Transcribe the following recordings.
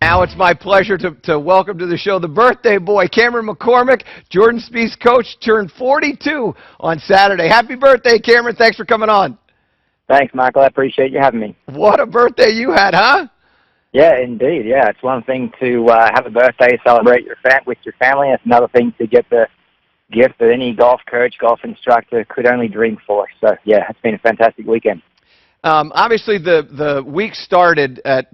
Now it's my pleasure to welcome to the show the birthday boy, Cameron McCormick, Jordan Spieth's coach, turned 42 on Saturday. Happy birthday, Cameron. Thanks for coming on. Thanks, Michael. I appreciate you having me. What a birthday you had, huh? Yeah, indeed. Yeah, it's one thing to have a birthday, celebrate with your family. It's another thing to get the gift that any golf coach, golf instructor could only dream for. So, yeah, it's been a fantastic weekend. Obviously, the week started at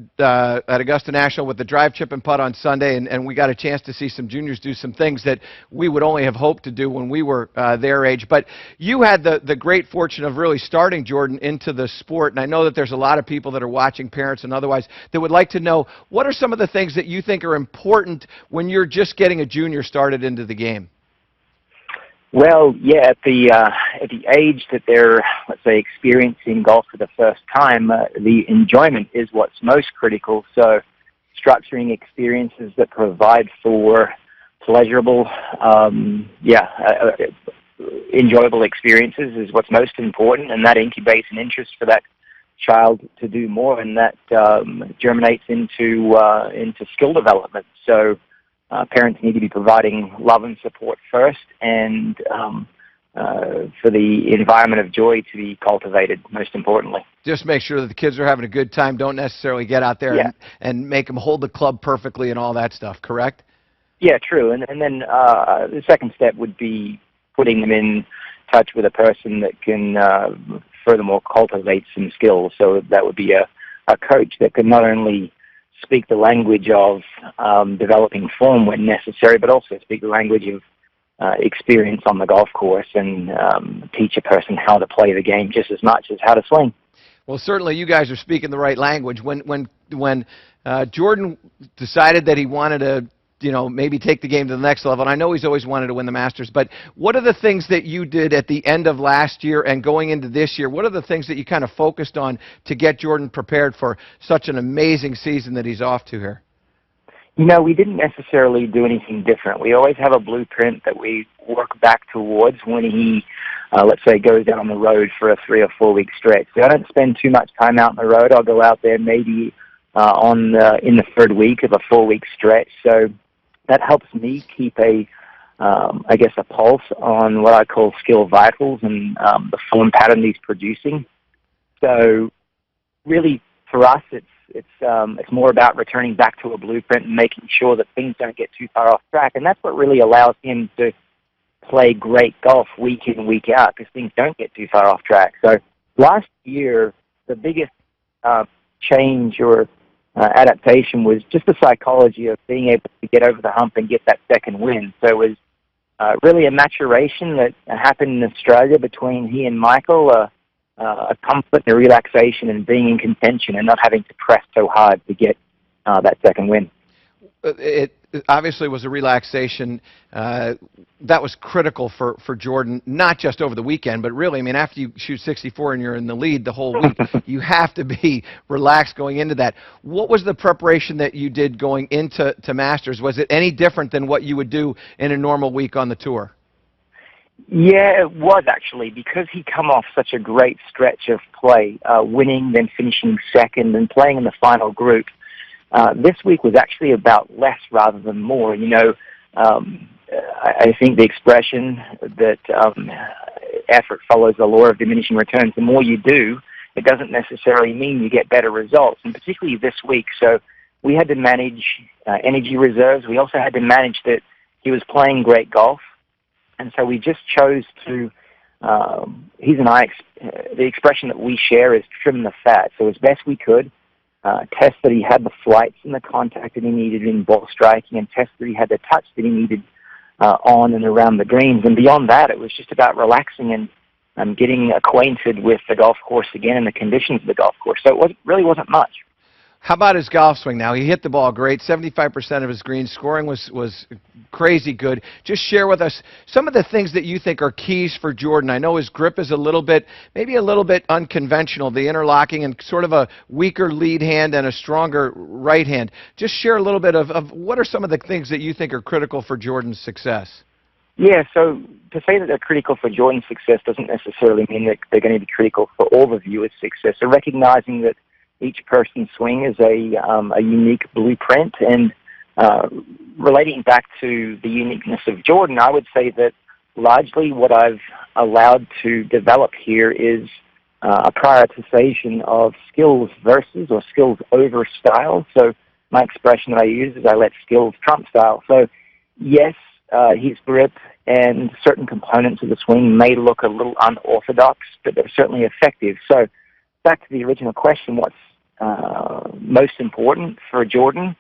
Augusta National with the drive, chip, and putt on Sunday, and we got a chance to see some juniors do some things that we would only have hoped to do when we were their age. But you had the great fortune of really starting Jordan into the sport, and I know that there's a lot of people that are watching, parents and otherwise, that would like to know what are some of the things that you think are important when you're just getting a junior started into the game? Well, yeah, at the age that they're, let's say, experiencing golf for the first time, the enjoyment is what's most critical. So structuring experiences that provide for pleasurable, enjoyable experiences is what's most important, and that incubates an interest for that child to do more, and that germinates into skill development. So parents need to be providing love and support first, and for the environment of joy to be cultivated, most importantly. Just make sure that the kids are having a good time. Don't necessarily get out there and make them hold the club perfectly and all that stuff, correct? Yeah, true. And then the second step would be putting them in touch with a person that can furthermore cultivate some skills. So that would be a coach that can not only speak the language of developing form when necessary, but also speak the language of experience on the golf course and teach a person how to play the game just as much as how to swing. Well, certainly you guys are speaking the right language. When Jordan decided that he wanted to, maybe take the game to the next level, and I know he's always wanted to win the Masters, but what are the things that you did at the end of last year and going into this year? What are the things that you kind of focused on to get Jordan prepared for such an amazing season that he's off to here? We didn't necessarily do anything different. We always have a blueprint that we work back towards when he, let's say, goes down the road for a 3 or 4 week stretch. So I don't spend too much time out on the road. I'll go out there maybe in the third week of a 4 week stretch. So that helps me keep a pulse on what I call skill vitals and the form pattern he's producing. So really, for us, it's more about returning back to a blueprint and making sure that things don't get too far off track. And that's what really allows him to play great golf week in, week out, because things don't get too far off track. So last year, the biggest change or adaptation was just the psychology of being able to get over the hump and get that second win. So it was really a maturation that happened in Australia between he and Michael, a comfort and a relaxation and being in contention and not having to press so hard to get that second win. It obviously was a relaxation that was critical for Jordan, not just over the weekend, but really, after you shoot 64 and you're in the lead the whole week, you have to be relaxed going into that. What was the preparation that you did going into Masters? Was it any different than what you would do in a normal week on the tour? Yeah, it was actually, because he come off such a great stretch of play, winning, then finishing second, and playing in the final group. This week was actually about less rather than more. I think the expression that effort follows the law of diminishing returns. The more you do, it doesn't necessarily mean you get better results, and particularly this week. So we had to manage energy reserves. We also had to manage that he was playing great golf, and so we just chose to, he's and I, the expression that we share is trim the fat. So as best we could, test that he had the flights and the contact that he needed in ball striking, and test that he had the touch that he needed on and around the greens. And beyond that, it was just about relaxing and getting acquainted with the golf course again and the conditions of the golf course. So it really wasn't much. How about his golf swing now? He hit the ball great, 75% of his greens. Scoring was crazy good. Just share with us some of the things that you think are keys for Jordan. I know his grip is maybe a little bit unconventional, the interlocking and sort of a weaker lead hand and a stronger right hand. Just share a little bit of what are some of the things that you think are critical for Jordan's success. Yeah, so to say that they're critical for Jordan's success doesn't necessarily mean that they're going to be critical for all the viewers' success. So recognizing that each person's swing is a unique blueprint. And relating back to the uniqueness of Jordan, I would say that largely what I've allowed to develop here is a prioritization of skills versus or skills over style. So my expression that I use is I let skills trump style. So yes, his grip and certain components of the swing may look a little unorthodox, but they're certainly effective. So back to the original question, what's most important for Jordan?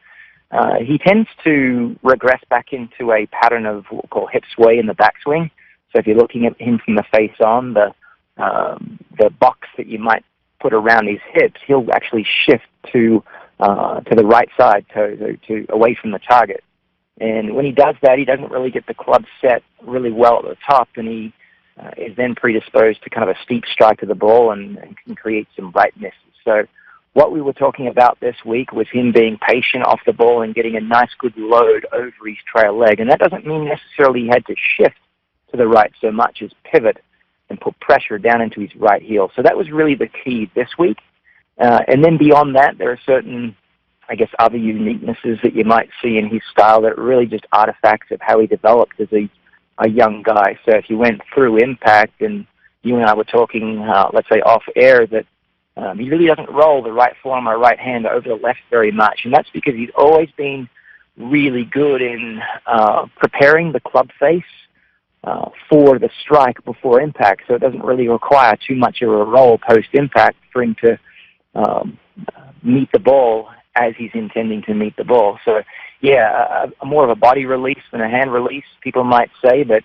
He tends to regress back into a pattern of what we'll call hip sway in the backswing. So if you're looking at him from the face on, the box that you might put around his hips, he'll actually shift to the right side, to away from the target. And when he does that, he doesn't really get the club set really well at the top, and he is then predisposed to kind of a steep strike to the ball and can create some right misses. So what we were talking about this week was him being patient off the ball and getting a nice good load over his trail leg. And that doesn't mean necessarily he had to shift to the right so much as pivot and put pressure down into his right heel. So that was really the key this week. And then beyond that, there are certain, I guess, other uniquenesses that you might see in his style that are really just artifacts of how he developed as a young guy. So if you went through impact, and you and I were talking, let's say off air, that he really doesn't roll the right forearm or right hand over the left very much. And that's because he's always been really good in preparing the club face for the strike before impact. So it doesn't really require too much of a roll post-impact for him to meet the ball as he's intending to meet the ball. So, yeah, more of a body release than a hand release, people might say, but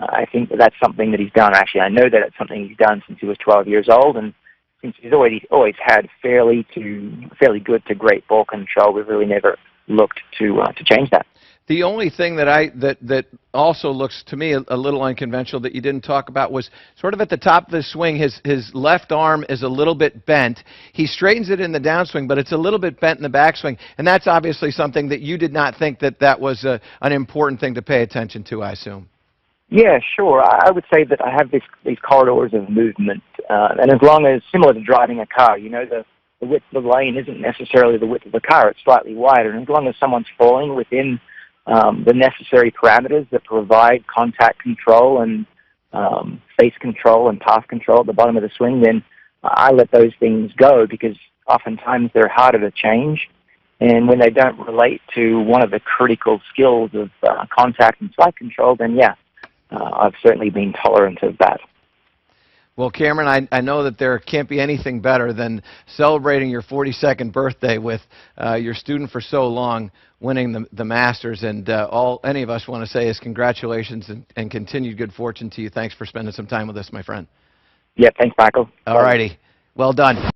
I think that's something that he's done. Actually, I know that it's something he's done since he was 12 years old, and since he's always had fairly good to great ball control, we've really never looked to change that. The only thing that also looks to me a little unconventional that you didn't talk about was sort of at the top of his swing, his left arm is a little bit bent. He straightens it in the downswing, but it's a little bit bent in the backswing, and that's obviously something that you did not think that was an important thing to pay attention to, I assume. Yeah, sure. I would say that I have these corridors of movement, and as long as, similar to driving a car, you know, the width of the lane isn't necessarily the width of the car, it's slightly wider, and as long as someone's falling within the necessary parameters that provide contact control and face control and path control at the bottom of the swing, then I let those things go, because oftentimes they're harder to change. And when they don't relate to one of the critical skills of contact and flight control, then yeah, I've certainly been tolerant of that. Well, Cameron, I know that there can't be anything better than celebrating your 42nd birthday with your student for so long winning the Masters, and all any of us want to say is congratulations and continued good fortune to you. Thanks for spending some time with us, my friend. Yeah, thanks, Michael. All righty. Well done.